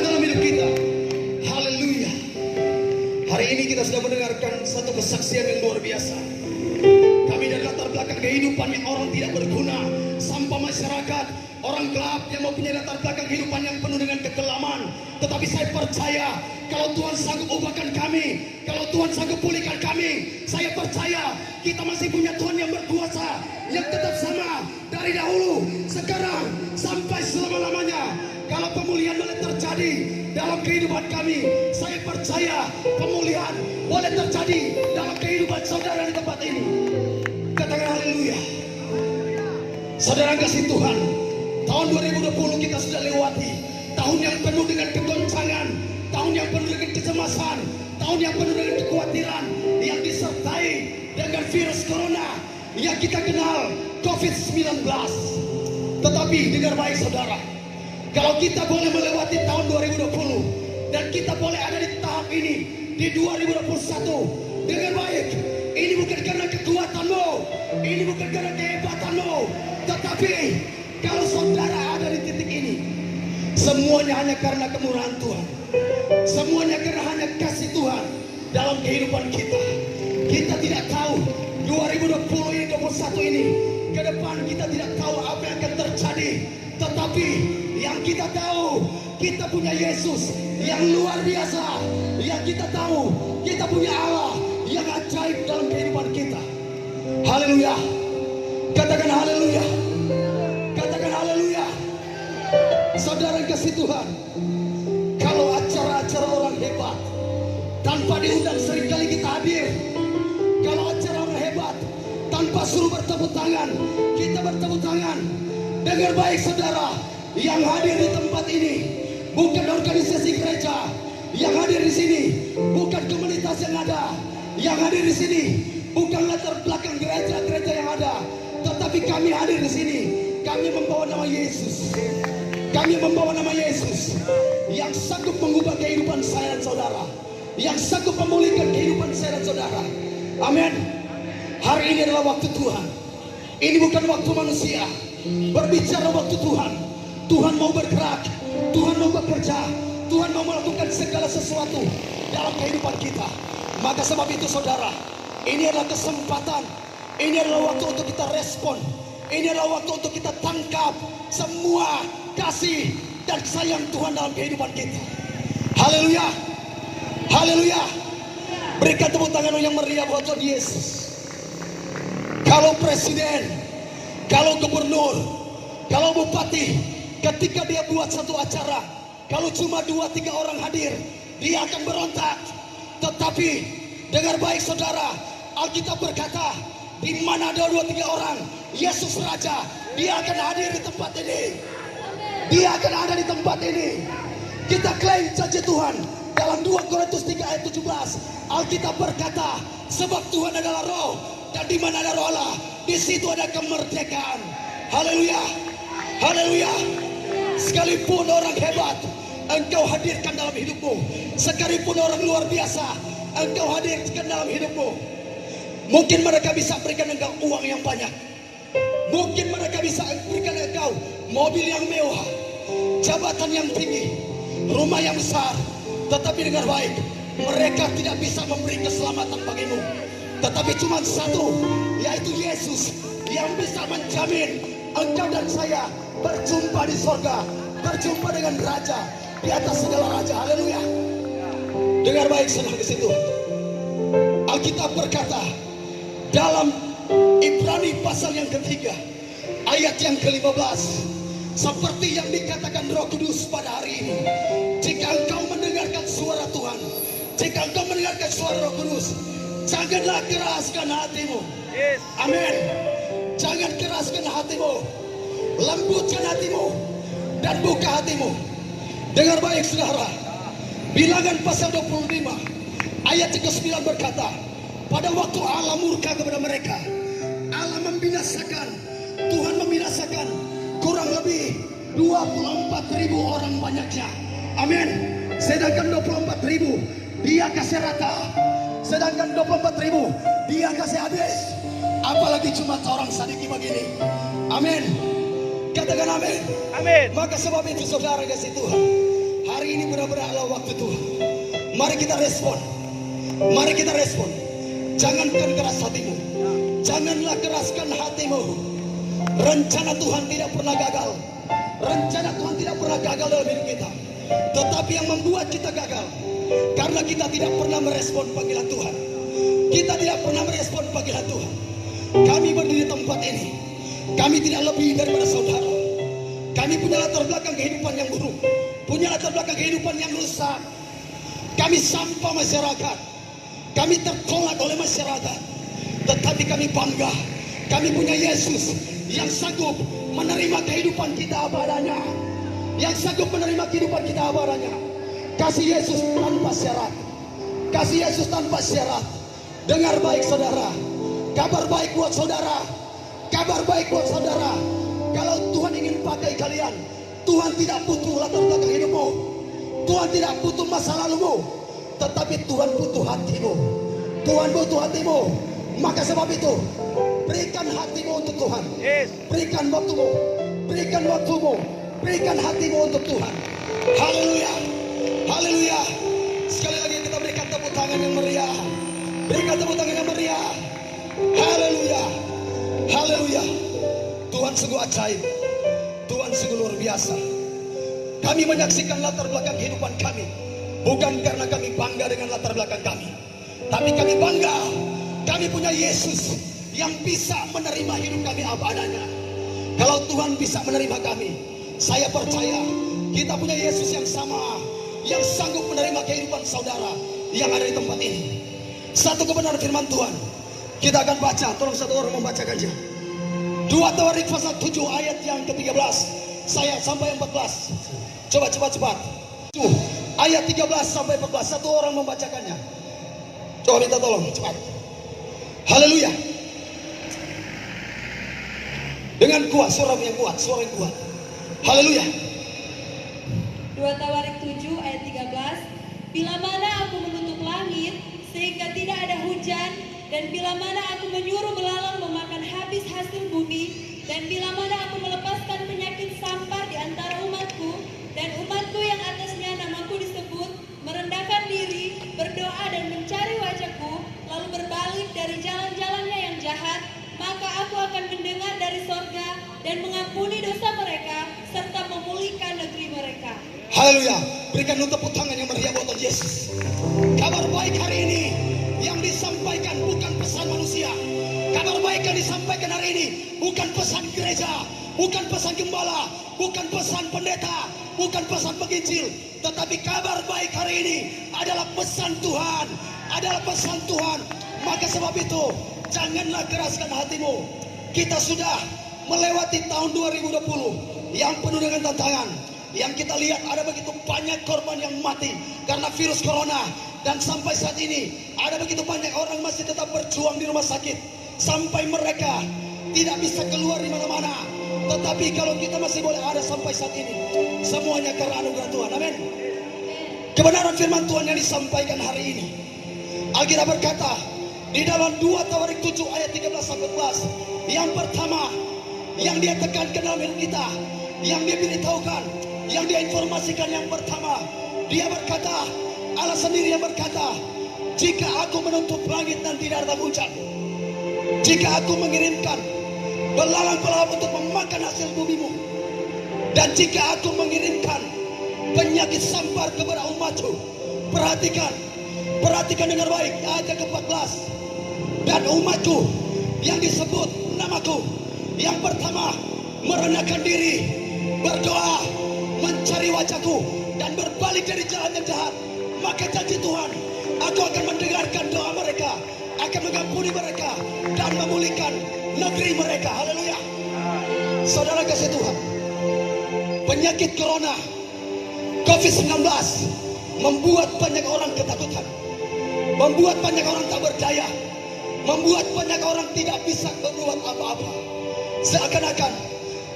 dalam hidup kita. Haleluya. Hari ini kita sudah mendengarkan satu kesaksian yang luar biasa. Kami dari latar belakang kehidupan yang orang tidak berguna, sampah masyarakat, orang gelap yang mempunyai latar belakang kehidupan yang penuh dengan kekelaman. Tetapi saya percaya kalau Tuhan sanggup ubahkan kami, kalau Tuhan sanggup pulihkan kami, saya percaya kita masih punya Tuhan yang berkuasa, yang tetap sama dari dahulu, sekarang, sampai selama-lamanya. Kalau pemulihan boleh terjadi dalam kehidupan kami, saya percaya pemulihan boleh terjadi dalam kehidupan saudara di tempat ini. Katakan haleluya. Saudara kasih Tuhan, tahun 2020 kita sudah lewati. Tahun yang penuh dengan kegoncangan, tahun yang penuh dengan kecemasan, tahun yang penuh dengan kekhawatiran, yang disertai dengan virus corona yang kita kenal COVID-19. Tetapi dengar baik saudara, kalau kita boleh melewati tahun 2020 dan kita boleh ada di tahap ini di 2021, dengar baik, ini bukan karena kekuatanmu, ini bukan karena kehebatanmu, tetapi kalau saudara ada di titik ini, semuanya hanya karena kemurahan Tuhan, semuanya karena hanya kasih Tuhan dalam kehidupan kita. Kita tidak tahu 2020 ini, 2021 ini ke depan, kita tidak tahu apa yang akan terjadi. Tetapi yang kita tahu, kita punya Yesus yang luar biasa. Yang kita tahu, kita punya Allah yang ajaib dalam kehidupan kita. Haleluya. Katakan haleluya. Katakan haleluya. Saudara kasih Tuhan, kalau acara-acara orang hebat tanpa diundang seringkali kita hadir. Kalau acara orang hebat tanpa suruh bertepuk tangan, kita bertepuk tangan. Dengar baik saudara, yang hadir di tempat ini bukan organisasi gereja, yang hadir di sini bukan komunitas yang ada, yang hadir di sini bukan latar belakang gereja-gereja yang ada, tetapi kami hadir di sini, kami membawa nama Yesus. Kami membawa nama Yesus yang sanggup mengubah kehidupan saya dan saudara, yang sanggup memulihkan kehidupan saya dan saudara. Amin. Hari ini adalah waktu Tuhan. Ini bukan waktu manusia. Berbicara waktu Tuhan. Tuhan mau bergerak, Tuhan mau bekerja, Tuhan mau melakukan segala sesuatu dalam kehidupan kita. Maka sebab itu saudara, ini adalah kesempatan, ini adalah waktu untuk kita respon, ini adalah waktu untuk kita tangkap semua kasih dan sayang Tuhan dalam kehidupan kita. Haleluya. Haleluya. Berikan tepuk tangan yang meriah buat Tuhan Yesus. Kalau presiden, kalau gubernur, kalau bupati, ketika dia buat satu acara, kalau cuma 2-3 orang hadir, dia akan berontak. Tetapi dengar baik saudara, Alkitab berkata, di mana ada 2-3 orang, Yesus Raja, dia akan hadir di tempat ini. Dia akan ada di tempat ini. Kita klaim janji Tuhan dalam 2 Korintus 3 ayat 17. Alkitab berkata, sebab Tuhan adalah roh, dan di mana ada roh Allah, di situ ada kemerdekaan. Haleluya. Haleluya. Sekalipun orang hebat engkau hadirkan dalam hidupmu, sekalipun orang luar biasa engkau hadirkan dalam hidupmu. Mungkin mereka bisa berikan engkau uang yang banyak, mungkin mereka bisa berikan engkau mobil yang mewah, jabatan yang tinggi, rumah yang besar. Tetapi dengar baik, mereka tidak bisa memberi keselamatan bagimu. Tetapi cuma satu, yaitu Yesus yang bisa menjamin engkau dan saya berjumpa di sorga, berjumpa dengan Raja di atas segala raja. Haleluya. Dengar baik senang di situ. Alkitab berkata dalam Ibrani pasal yang ketiga ayat yang ke-15, seperti yang dikatakan Roh Kudus pada hari ini, jika engkau mendengarkan suara Tuhan, jika engkau mendengarkan suara Roh Kudus, janganlah keraskan hatimu. Amin. Jangan keraskan hatimu, lembutkan hatimu dan buka hatimu. Dengar baik saudara, Bilangan pasal 25 ayat 39 berkata, pada waktu Allah murka kepada mereka, Allah membinasakan, Tuhan membinasakan kurang lebih 24.000 orang banyaknya. Amin. Sedangkan 24.000 dia kasih rata, sedangkan 24.000 dia kasih habis. Apalagi cuma orang sedikit begini. Amin. Katakan amin. Amin. Maka sebab itu saudara kasih Tuhan, hari ini sekarang adalah waktu Tuhan. Mari kita respon. Mari kita respon. Jangankan keras hatimu. Janganlah keraskan hatimu. Rencana Tuhan tidak pernah gagal. Rencana Tuhan tidak pernah gagal dalam hidup kita. Tetapi yang membuat kita gagal, karena kita tidak pernah merespon panggilan Tuhan. Kita tidak pernah merespon panggilan Tuhan. Kami berdiri di tempat ini. Kami tidak lebih daripada saudara. Kami punya latar belakang kehidupan yang buruk. Punya latar belakang kehidupan yang rusak. Kami sampah masyarakat. Kami tertolak oleh masyarakat. Tetapi kami bangga. Kami punya Yesus yang sanggup menerima kehidupan kita apa adanya. Yang sanggup menerima kehidupan kita apa adanya. Kasih Yesus tanpa syarat. Kasih Yesus tanpa syarat. Dengar baik saudara. Kabar baik buat saudara. Kabar baik buat saudara. Kalau Tuhan ingin pakai kalian, Tuhan tidak butuh latar belakang hidupmu. Tuhan tidak butuh masa lalumu. Tetapi Tuhan butuh hatimu. Tuhan butuh hatimu. Maka sebab itu, berikan hatimu untuk Tuhan. Berikan waktumu. Berikan waktumu. Berikan hatimu untuk Tuhan. Haleluya. Haleluya. Sekali lagi kita berikan tepuk tangan yang meriah. Berikan tepuk tangan yang meriah. Haleluya. Haleluya. Tuhan sungguh ajaib. Tuhan sungguh luar biasa. Kami menyaksikan latar belakang kehidupan kami. Bukan karena kami bangga dengan latar belakang kami. Tapi kami bangga. Kami punya Yesus yang bisa menerima hidup kami apa adanya. Kalau Tuhan bisa menerima kami, saya percaya kita punya Yesus yang sama, yang sanggup menerima kehidupan saudara yang ada di tempat ini. Satu kebenaran firman Tuhan kita akan baca. Tolong satu orang membacakannya. 2 Tawarik pasal 7 ayat yang ke-13 saya sampai 14. Coba cepat. Ayat 13 sampai 14. Satu orang membacakannya. Coba minta tolong cepat. Haleluya. Dengan kuat, suara yang kuat, suara yang kuat. Haleluya. 2 Tawarik 7 ayat 13. Bila mana aku menutup langit sehingga tidak ada hujan, dan bila mana aku menyuruh belalang memakan habis hasil bumi, dan bila mana aku melepaskan penyakit sampar di antara umatku, dan umatku yang atasnya namaku disebut merendahkan diri, berdoa dan mencari wajahku, lalu berbalik dari jalan-jalannya yang jahat, maka aku akan mendengar dari sorga dan mengampuni dosa mereka serta memulihkan negeri mereka. Haleluya. Berikan tepuk tangan yang meriah buat Yesus. Kabar baik hari ini yang disampaikan bukan pesan manusia. Kabar baik yang disampaikan hari ini bukan pesan gereja, bukan pesan gembala, bukan pesan pendeta, bukan pesan penginjil, tetapi kabar baik hari ini adalah pesan Tuhan, adalah pesan Tuhan. Maka sebab itu, janganlah keraskan hatimu. Kita sudah melewati tahun 2020 yang penuh dengan tantangan. Yang kita lihat ada begitu banyak korban yang mati karena virus corona. Dan sampai saat ini ada begitu banyak orang masih tetap berjuang di rumah sakit. Sampai mereka tidak bisa keluar di mana-mana. Tetapi kalau kita masih boleh ada sampai saat ini, semuanya karena anugerah Tuhan. Amin. Kebenaran firman Tuhan yang disampaikan hari ini, Alkitab berkata di dalam 2 Tawarik 7 ayat 13-14, yang pertama yang dia tekankan dalam hidup kita, yang dia beritahukan, yang dia informasikan, yang pertama dia berkata, Allah sendiri yang berkata, jika aku menutup langit dan tidak ada hujan, jika aku mengirimkan belalang-belalang untuk memakan hasil bumimu, dan jika aku mengirimkan penyakit sampar kepada umatku, perhatikan dengan baik ayat ke-14, dan umatku yang disebut namaku, yang pertama merendahkan diri, berdoa, mencari wajahku, dan berbalik dari jalan yang jahat, maka janji Tuhan, aku akan mendengarkan doa mereka, akan mengampuni mereka, dan memulihkan negeri mereka. Haleluya. Saudara kasih Tuhan, penyakit corona COVID-19 membuat banyak orang ketakutan, membuat banyak orang tak berdaya, membuat banyak orang tidak bisa berbuat apa-apa. Seakan-akan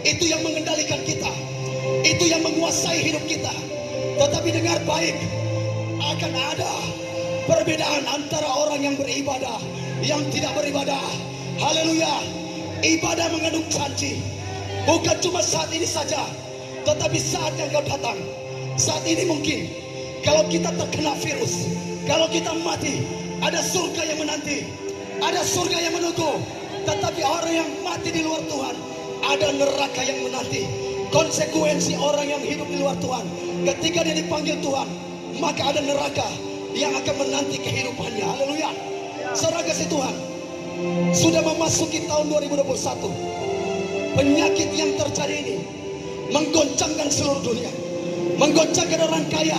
itu yang mengendalikan kita, itu yang menguasai hidup kita. Tetapi dengar baik, akan ada perbedaan antara orang yang beribadah, yang tidak beribadah. Haleluya. Ibadah mengandung janji, bukan cuma saat ini saja, tetapi saat yang akan datang. Saat ini mungkin Kalau kita terkena virus, kalau kita mati, ada surga yang menanti, ada surga yang menunggu. Tetapi orang yang mati di luar Tuhan, ada neraka yang menanti. Konsekuensi orang yang hidup di luar Tuhan, ketika dia dipanggil Tuhan, maka ada neraka yang akan menanti kehidupannya. Haleluya. Saudara kasih Tuhan, sudah memasuki tahun 2021. Penyakit yang terjadi ini menggoncangkan seluruh dunia, menggoncangkan orang kaya,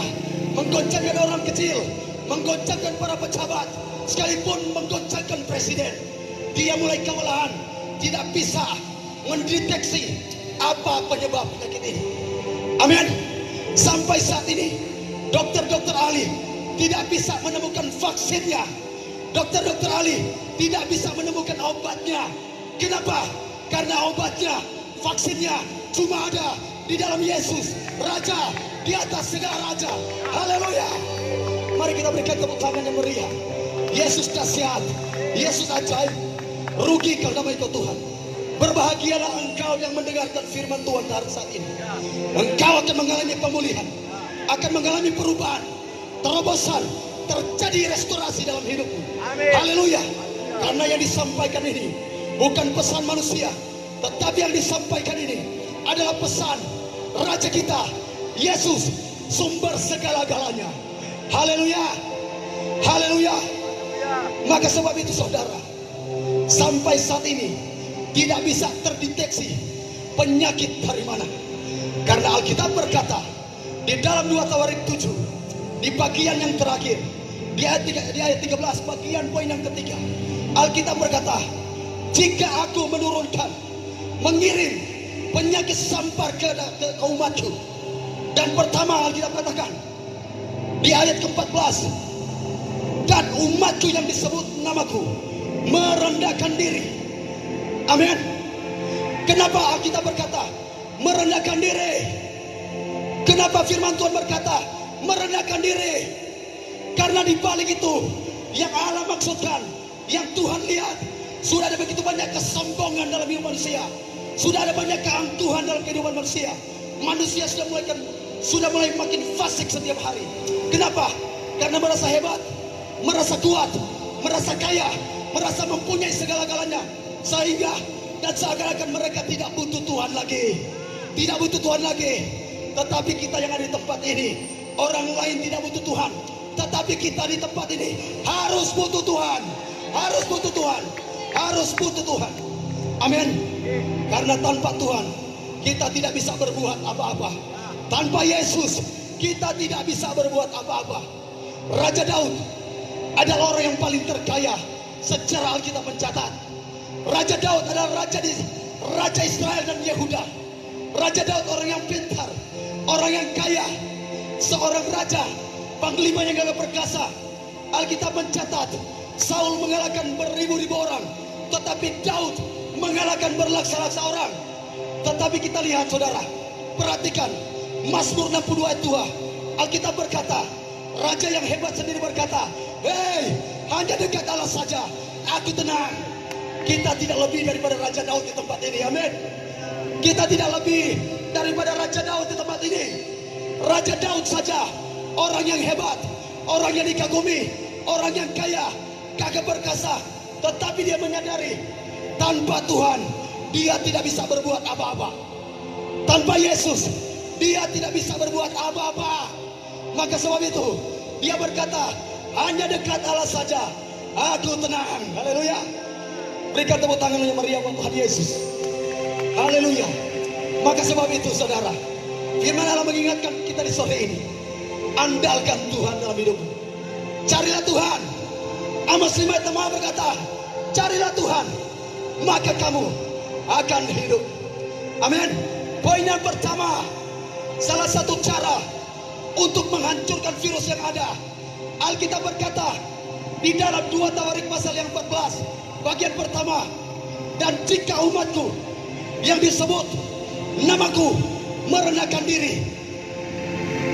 menggoncangkan orang kecil, menggoncangkan para pejabat, sekalipun menggoncangkan presiden. Dia mulai kewalahan, tidak bisa mendeteksi apa penyebab penyakit ini. Amin. Sampai saat ini dokter-dokter ahli tidak bisa menemukan vaksinnya. Dokter-dokter ahli tidak bisa menemukan obatnya. Kenapa? Karena obatnya, vaksinnya cuma ada di dalam Yesus, Raja di atas segala raja. Haleluya. Mari kita berikan tepuk tangan yang meriah. Yesus dahsyat, Yesus ajaib. Rugi kalau nama itu Tuhan. Berbahagialah engkau yang mendengarkan firman Tuhan hari saat ini. Engkau akan mengalami pemulihan, akan mengalami perubahan, terobosan, terjadi restorasi dalam hidupmu. Haleluya. Karena yang disampaikan ini bukan pesan manusia, tetapi yang disampaikan ini adalah pesan Raja kita, Yesus, sumber segala-galanya. Haleluya. Haleluya. Maka sebab itu saudara, sampai saat ini tidak bisa terdeteksi penyakit dari mana. Karena Alkitab berkata di dalam 2 Tawarik 7, di bagian yang terakhir, di ayat 13, bagian poin yang ketiga, Alkitab berkata, jika aku menurunkan, mengirim penyakit sampar ke umatku. Dan pertama Alkitab katakan di ayat ke-14, dan umatku yang disebut namaku merendahkan diri. Amin. Kenapa Alkitab berkata merendahkan diri? Kenapa firman Tuhan berkata merendahkan diri? Karena di balik itu yang Allah maksudkan, yang Tuhan lihat, sudah ada begitu banyak kesombongan dalam hidup manusia. Sudah ada banyak keangkuhan dalam kehidupan manusia. Manusia sudah mulai makin fasik setiap hari. Kenapa? Karena merasa hebat, merasa kuat, merasa kaya, merasa mempunyai segala-galanya. Sehingga dan seakan-akan mereka tidak butuh Tuhan lagi. Tidak butuh Tuhan lagi. Tetapi kita yang ada di tempat ini, orang lain tidak butuh Tuhan, tetapi kita di tempat ini harus butuh Tuhan. Harus butuh Tuhan. Harus butuh Tuhan. Amin. Karena tanpa Tuhan kita tidak bisa berbuat apa-apa. Tanpa Yesus kita tidak bisa berbuat apa-apa. Raja Daud adalah orang yang paling terkaya secara Alkitab mencatat. Raja Daud adalah raja Israel dan Yehuda. Raja Daud orang yang pintar, orang yang kaya, seorang raja, panglima yang gagah perkasa. Alkitab mencatat Saul mengalahkan beribu-ribu orang, tetapi Daud mengalahkan berlaksa-laksa orang. Tetapi kita lihat saudara, perhatikan Mazmur 62 ayat 2. Alkitab berkata, raja yang hebat sendiri berkata, hei, hanya dekat Allah saja aku tenang. Kita tidak lebih daripada Raja Daud di tempat ini. Amin. Kita tidak lebih daripada Raja Daud di tempat ini. Raja Daud saja orang yang hebat, orang yang dikagumi, orang yang kaya, gagah perkasa. Tetapi dia menyadari tanpa Tuhan dia tidak bisa berbuat apa-apa. Tanpa Yesus dia tidak bisa berbuat apa-apa. Maka sebab itu dia berkata, hanya dekat Allah saja aku tenang. Haleluya. Berikan tepuk tangan yang meriah buat Tuhan Yesus. Haleluya. Maka sebab itu saudara, firman Allah mengingatkan kita di sore ini, andalkan Tuhan dalam hidupmu. Carilah Tuhan. Amos 5 ayat 5 berkata, carilah Tuhan, maka kamu akan hidup. Amin. Poin yang pertama, salah satu cara untuk menghancurkan virus yang ada, Alkitab berkata di dalam 2 Tawarik pasal yang 14 bagian pertama, dan jika umatku yang disebut namaku merendahkan diri.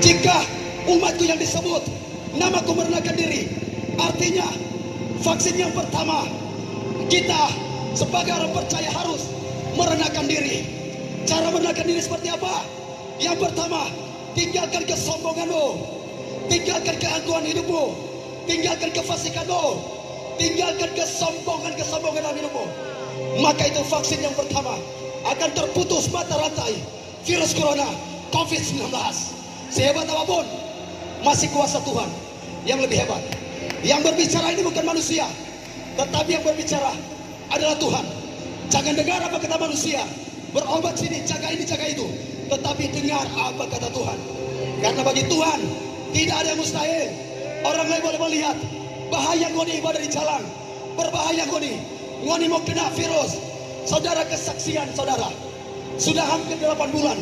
Jika umatku yang disebut namaku merendahkan diri, artinya vaksin yang pertama, kita sebagai orang percaya harus merendahkan diri. Cara merendahkan diri seperti apa? Yang pertama, tinggalkan kesombonganmu, tinggalkan keangkuhan hidupmu, tinggalkan kefasikanmu, tinggalkan kesombongan dalam hidupmu. Maka itu vaksin yang pertama, akan terputus mata rantai virus corona COVID-19. Sehebat apapun, masih kuasa Tuhan yang lebih hebat. Yang berbicara ini bukan manusia, tetapi yang berbicara adalah Tuhan. Jangan dengar apa kata manusia, berobat sini, jaga ini, jaga itu, tetapi dengar apa kata Tuhan. Karena bagi Tuhan tidak ada yang mustahil. Orang lain boleh melihat bahaya ngoni ibadah di jalan, berbahaya ngoni mau kena virus. Saudara, kesaksian saudara, sudah hampir 8 bulan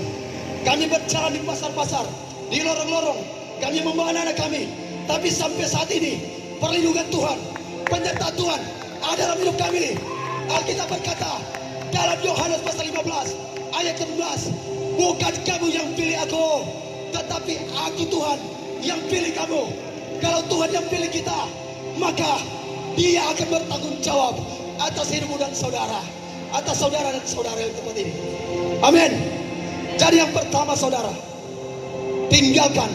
kami berjalan di pasar-pasar, di lorong-lorong, kami membawa anak kami. Tapi sampai saat ini perlindungan Tuhan, penyertaan Tuhan ada dalam hidup kami. Alkitab berkata dalam Yohanes pasal 15 ayat 17, bukan kamu yang pilih aku, tetapi aku Tuhan yang pilih kamu. Kalau Tuhan yang pilih kita, maka Dia akan bertanggung jawab atas hidupmu dan saudara, atas saudara dan saudara yang tempat ini. Amin. Jadi yang pertama saudara, tinggalkan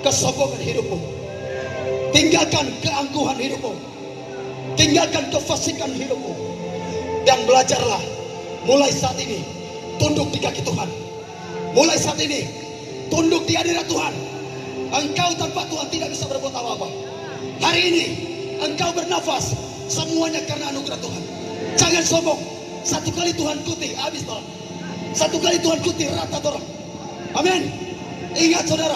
kesombongan hidupmu, tinggalkan keangkuhan hidupmu, tinggalkan kefasikan hidupmu, dan belajarlah mulai saat ini tunduk di kaki Tuhan. Mulai saat ini tunduk di hadirat Tuhan. Engkau tanpa Tuhan tidak bisa berbuat apa-apa. Hari ini engkau bernafas, semuanya karena anugerah Tuhan. Jangan sombong. Satu kali Tuhan kuti, habis tolong. Satu kali Tuhan kuti, rata tolong. Amin. Ingat saudara,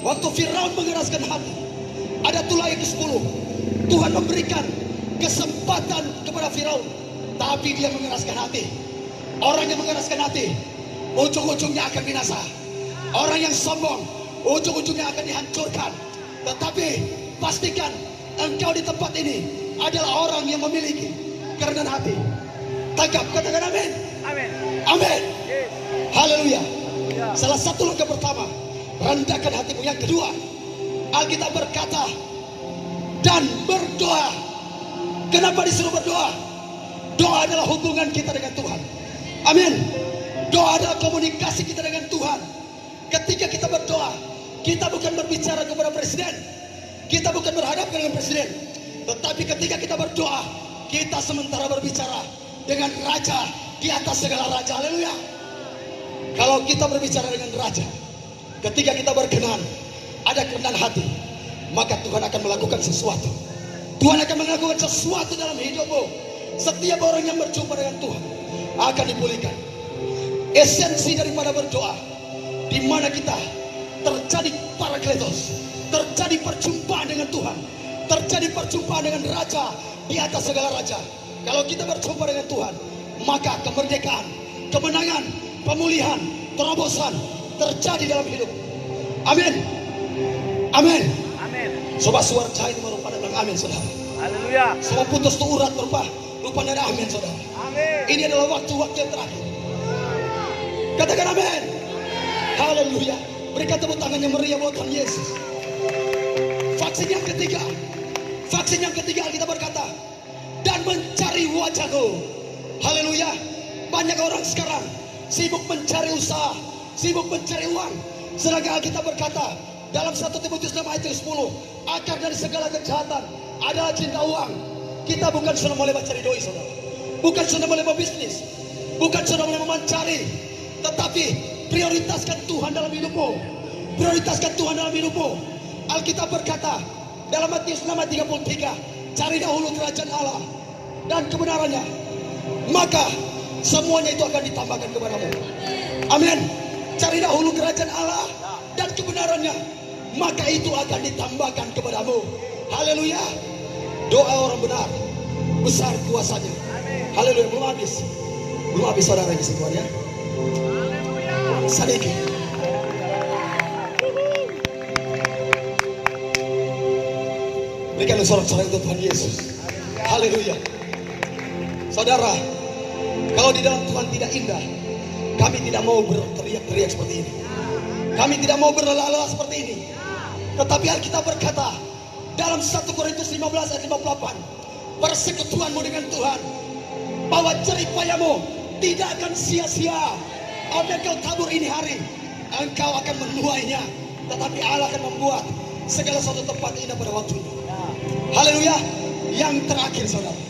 waktu Firaun mengeraskan hati, ada tulah yang ke-10. Tuhan memberikan kesempatan kepada Firaun, tapi dia mengeraskan hati. Orang yang mengeraskan hati, ujung-ujungnya akan binasa. Orang yang sombong, ujung-ujungnya akan dihancurkan. Tetapi pastikan engkau di tempat ini adalah orang yang memiliki kerendahan hati. Tangkap, katakan amin. Amin. Amin. Yes. Haleluya. Ya. Salah satu langkah pertama, rendahkan hatimu. Yang kedua, Alkitab berkata, dan berdoa. Kenapa disuruh berdoa? Doa adalah hubungan kita dengan Tuhan. Amin. Doa adalah komunikasi kita dengan Tuhan. Ketika kita berdoa, kita bukan berbicara kepada presiden, kita bukan berhadapan dengan presiden, tetapi ketika kita berdoa, kita sementara berbicara dengan Raja di atas segala raja. Haleluya. Kalau kita berbicara dengan Raja, ketika kita berkenan, ada kerendahan hati, maka Tuhan akan melakukan sesuatu. Tuhan akan melakukan sesuatu dalam hidupmu. Setiap orang yang berjumpa dengan Tuhan akan dipulihkan. Esensi daripada berdoa, di mana kita terjadi parakletos, terjadi perjumpaan dengan Tuhan, terjadi perjumpaan dengan Raja di atas segala raja. Kalau kita berjumpa dengan Tuhan, maka kemerdekaan, kemenangan, pemulihan, terobosan terjadi dalam hidup. Amin. Amin. Amin. Sobat suara cahaya itu merupakan bilang amin saudara. Haleluya. Semua putus tuh urat rupanya ada amin saudara. Amin. Ini adalah waktu-waktu yang terakhir. Katakan amin. Haleluya. Berikan tepuk tangan yang meriah buat Tuhan Yesus. Vaksin yang ketiga. Vaksin yang ketiga kita berkata, dan mencari wajahku. Haleluya. Banyak orang sekarang sibuk mencari usaha, sibuk mencari uang. Sedangkan kita berkata dalam 1 Timotius 6 ayat 10, akar dari segala kejahatan adalah cinta uang. Kita bukan sudah mulai mencari doi saudara, bukan sudah mulai membisnis, bukan sudah mulai mencari, tetapi prioritaskan Tuhan dalam hidupmu. Prioritaskan Tuhan dalam hidupmu. Alkitab berkata dalam Matius 6 ayat 33, cari dahulu kerajaan Allah dan kebenarannya, maka semuanya itu akan ditambahkan kepadamu. Amin. Cari dahulu kerajaan Allah dan kebenarannya, maka itu akan ditambahkan kepadamu. Haleluya. Doa orang benar besar kuasanya. Haleluya. Belum habis saudara yang Tuhan ya. Sedikit. Berikan sorak-sorai untuk Tuhan Yesus. Haleluya. Saudara, kalau di dalam Tuhan tidak indah, kami tidak mau berteriak-teriak seperti ini. Kami tidak mau berlala-lala seperti ini. Tetapi Alkitab berkata dalam 1 Korintus 15 ayat 58, persekutuanmu dengan Tuhan, bahwa jerih payahmu tidak akan sia-sia. Apa yang kau tabur ini hari, engkau akan menuainya. Tetapi Allah akan membuat segala sesuatu tempat indah pada waktunya. Haleluya. Yang terakhir saudara,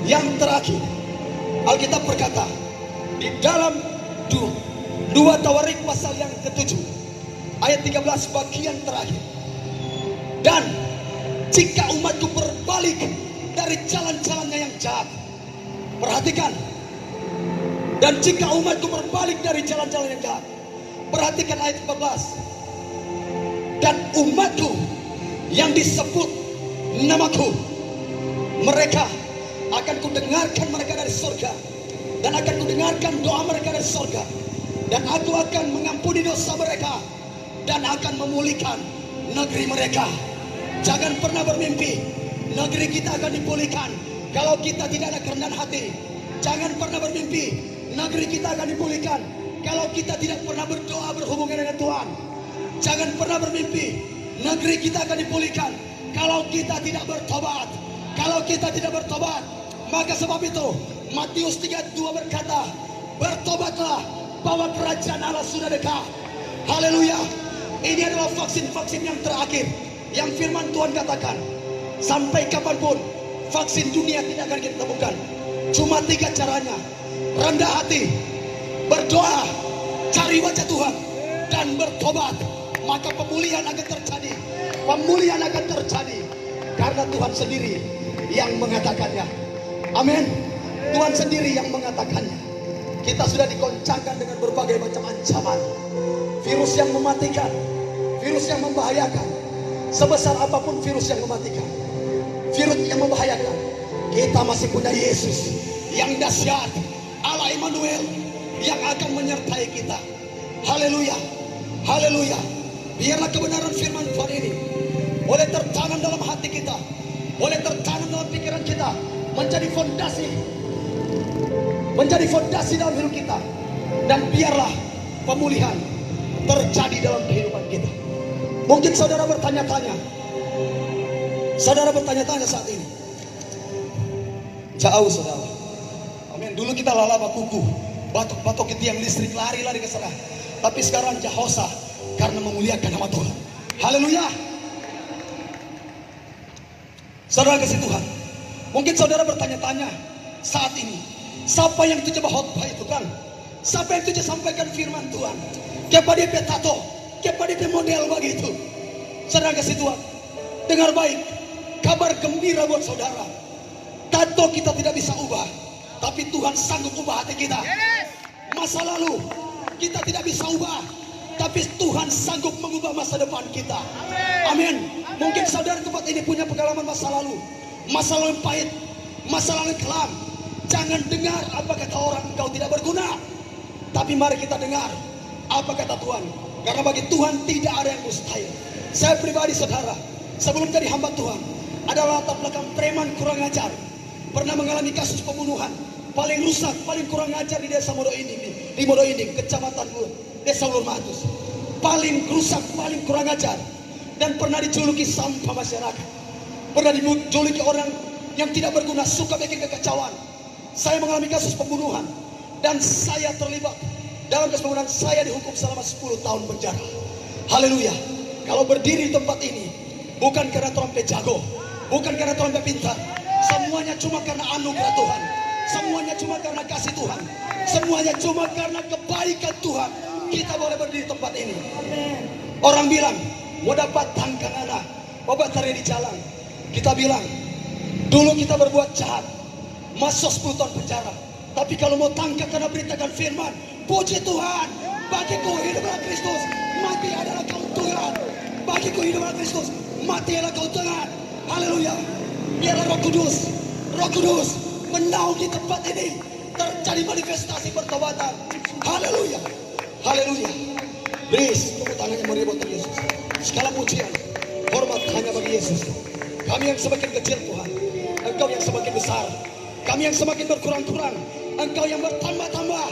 yang terakhir, Alkitab berkata di dalam 2 Tawarik pasal yang ke-7 ayat 13 bagian terakhir, dan jika umatku berbalik dari jalan-jalannya yang jahat, perhatikan, dan jika umatku berbalik dari jalan-jalan yang jahat, perhatikan ayat 14, dan umatku yang disebut namaku, mereka akan kudengarkan mereka dari surga, dan akan kudengarkan doa mereka dari surga, dan aku akan mengampuni dosa mereka, dan akan memulihkan negeri mereka. Jangan pernah bermimpi negeri kita akan dipulihkan kalau kita tidak ada kerendahan hati. Jangan pernah bermimpi negeri kita akan dipulihkan kalau kita tidak pernah berdoa berhubungan dengan Tuhan. Jangan pernah bermimpi negeri kita akan dipulihkan kalau kita tidak bertobat. Kalau kita tidak bertobat, maka sebab itu Matius 3:2 berkata, bertobatlah bahwa kerajaan Allah sudah dekat. Haleluya. Ini adalah vaksin-vaksin yang terakhir yang firman Tuhan katakan, sampai kapanpun vaksin dunia tidak akan kita temukan. Cuma 3 caranya: rendah hati, berdoa, cari wajah Tuhan, dan bertobat. Maka pemulihan akan terjadi. Pemulihan akan terjadi karena Tuhan sendiri yang mengatakannya. Amin. Tuhan sendiri yang mengatakannya. Kita sudah dikoncangkan dengan berbagai macam ancaman, virus yang mematikan, virus yang membahayakan. Sebesar apapun virus yang mematikan, virus yang membahayakan, kita masih punya Yesus yang dahsyat, Allah Immanuel, yang akan menyertai kita. Haleluya. Haleluya. Biarlah kebenaran firman Tuhan ini boleh tertanam dalam hati kita, boleh tertanam dalam pikiran kita, menjadi fondasi dalam hidup kita. Dan biarlah pemulihan terjadi dalam kehidupan kita. Mungkin saudara bertanya-tanya saat ini. Jauh saudara. Amin. Dulu kita lalaba kuku, batok-batok ke tiang listrik, lari-lari ke sana. Tapi sekarang jahosa karena memuliakan nama Tuhan. Haleluya. Saudara kasih Tuhan, mungkin saudara bertanya-tanya saat ini, siapa yang itu coba khotbah itu kan? Siapa yang itu sampaikan firman Tuhan? Kepada dia tato, kepada dia model begitu. Saudara kasih Tuhan, dengar baik, kabar gembira buat saudara. Tato kita tidak bisa ubah, tapi Tuhan sanggup ubah hati kita. Masa lalu kita tidak bisa ubah, tapi Tuhan sanggup mengubah masa depan kita. Amin. Mungkin saudara tempat ini punya pengalaman masa lalu yang pahit, masa lalu yang kelam. Jangan dengar apa kata orang engkau tidak berguna, tapi mari kita dengar apa kata Tuhan. Karena bagi Tuhan tidak ada yang mustahil. Saya pribadi saudara, sebelum jadi hamba Tuhan, adalah latar belakang preman kurang ajar, pernah mengalami kasus pembunuhan, paling rusak, paling kurang ajar di desa Modo Inding, kecamatan Desa Ulur Matus. Paling rusak, paling kurang ajar, dan pernah dijuluki sampah masyarakat. Pernah dijuluki orang yang tidak berguna, suka bikin kekacauan. Saya mengalami kasus pembunuhan, dan saya terlibat dalam kasus pembunuhan. Saya dihukum selama 10 tahun penjara. Haleluya. Kalau berdiri di tempat ini, bukan karena trompet jago, bukan karena trompet pintar, semuanya cuma karena anugerah Tuhan, semuanya cuma karena kasih Tuhan, semuanya cuma karena kebaikan Tuhan. Kita boleh berdiri di tempat ini. Orang bilang mau dapat tangkang anak, bapak cari di jalan. Kita bilang dulu kita berbuat jahat, masuk 10 tahun penjara. Tapi kalau mau tangkap karena beritakan firman, puji Tuhan, bagiku hidup adalah Kristus, mati adalah keuntungan. Bagiku hidup adalah Kristus, mati adalah keuntungan. Haleluya. Biarlah Roh Kudus menaungi tempat ini, terjadi manifestasi pertobatan. Haleluya. Haleluya. Please, tepuk tangannya mari buat Yesus. Segala pujian, hormat hanya bagi Yesus. Kami yang semakin kecil Tuhan, Engkau yang semakin besar. Kami yang semakin berkurang-kurang, Engkau yang bertambah-tambah.